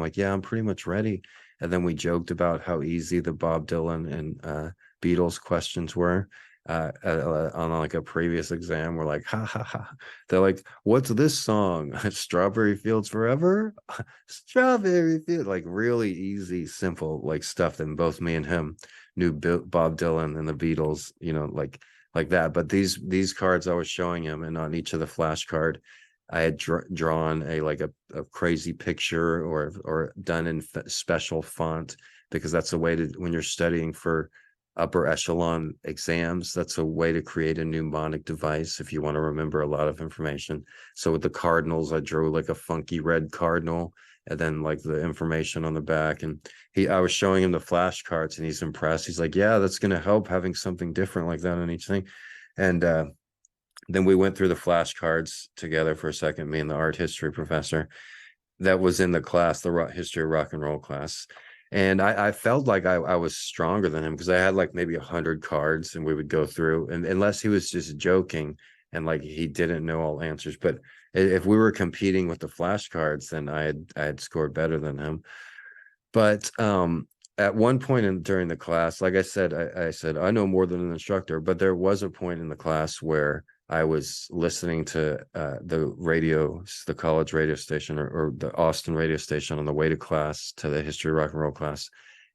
like, yeah, I'm pretty much ready. And then we joked about how easy the Bob Dylan and Beatles questions were on like a previous exam. We're like, ha ha ha. They're like, what's this song? Strawberry Fields Forever? Strawberry Field. Like really easy, simple, like stuff that both me and him knew Bob Dylan and the Beatles, like that. But these cards I was showing him, and on each of the flashcard, I had drawn a crazy picture or done in special font, because that's a way to, when you're studying for upper echelon exams, that's a way to create a mnemonic device if you want to remember a lot of information. So with the cardinals, I drew like a funky red cardinal, and then like the information on the back. And I was showing him the flashcards, and he's impressed. He's like, yeah, that's going to help having something different like that on each thing. And then we went through the flashcards together for a second, me and the art history professor that was in the class, the history of rock and roll class. And I felt like I was stronger than him, because I had like maybe 100 cards, and we would go through, and unless he was just joking and like he didn't know all answers. But if we were competing with the flashcards, then I had scored better than him. But at one point during the class, like I said, I said I know more than an instructor, but there was a point in the class where I was listening to the college radio station, or the Austin radio station, on the way to class, to the history of rock and roll class.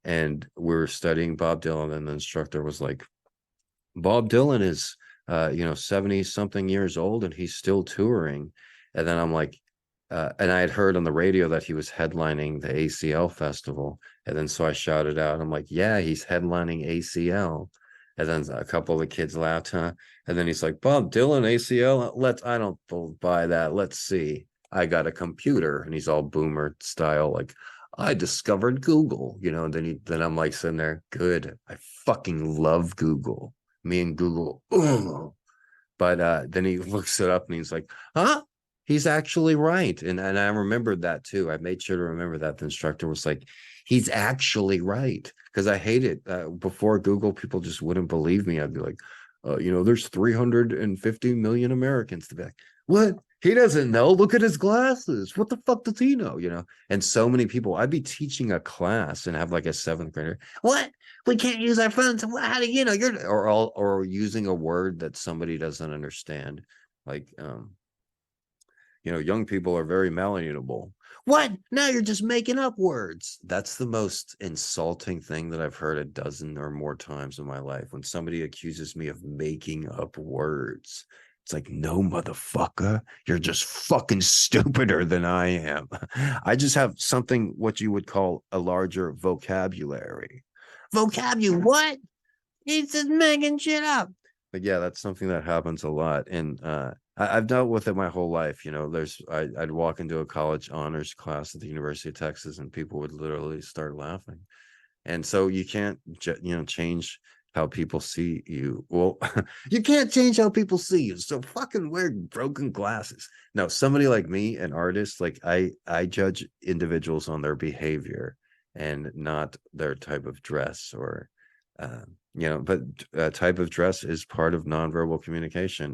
And we were studying Bob Dylan, and the instructor was like, Bob Dylan is, 70 something years old, and he's still touring. And then I'm like, and I had heard on the radio that he was headlining the ACL festival. And then so I shouted out, I'm like, yeah, he's headlining ACL. And then a couple of the kids laughed, huh? And then he's like, Bob Dylan, ACL? I don't buy that. Let's see. I got a computer. And he's all boomer style, like, I discovered Google, and then I'm like sitting there, good. I fucking love Google. Me and Google. Ugh. But then he looks it up, and he's like, huh? He's actually right. And I remembered that too. I made sure to remember that the instructor was like, he's actually right. Because I hate it. Before Google, people just wouldn't believe me. I'd be like, there's 350 million Americans. To be like, what? He doesn't know. Look at his glasses. What the fuck does he know? And so many people, I'd be teaching a class and have like a seventh grader. What? We can't use our phones. How do you know? Or using a word that somebody doesn't understand. Like, young people are very malleable. What? Now you're just making up words. That's the most insulting thing that I've heard a dozen or more times in my life. When somebody accuses me of making up words, it's like, no, motherfucker, you're just fucking stupider than I am. I just have something, what you would call a larger vocabulary. Vocabulary, what? He's just making shit up. But yeah, that's something that happens a lot. And I've dealt with it my whole life. I'd walk into a college honors class at the University of Texas, and people would literally start laughing. And so you can't, change how people see you. Well, you can't change how people see you. So fucking wear broken glasses. No, somebody like me, an artist, like I judge individuals on their behavior and not their type of dress, or but type of dress is part of nonverbal communication.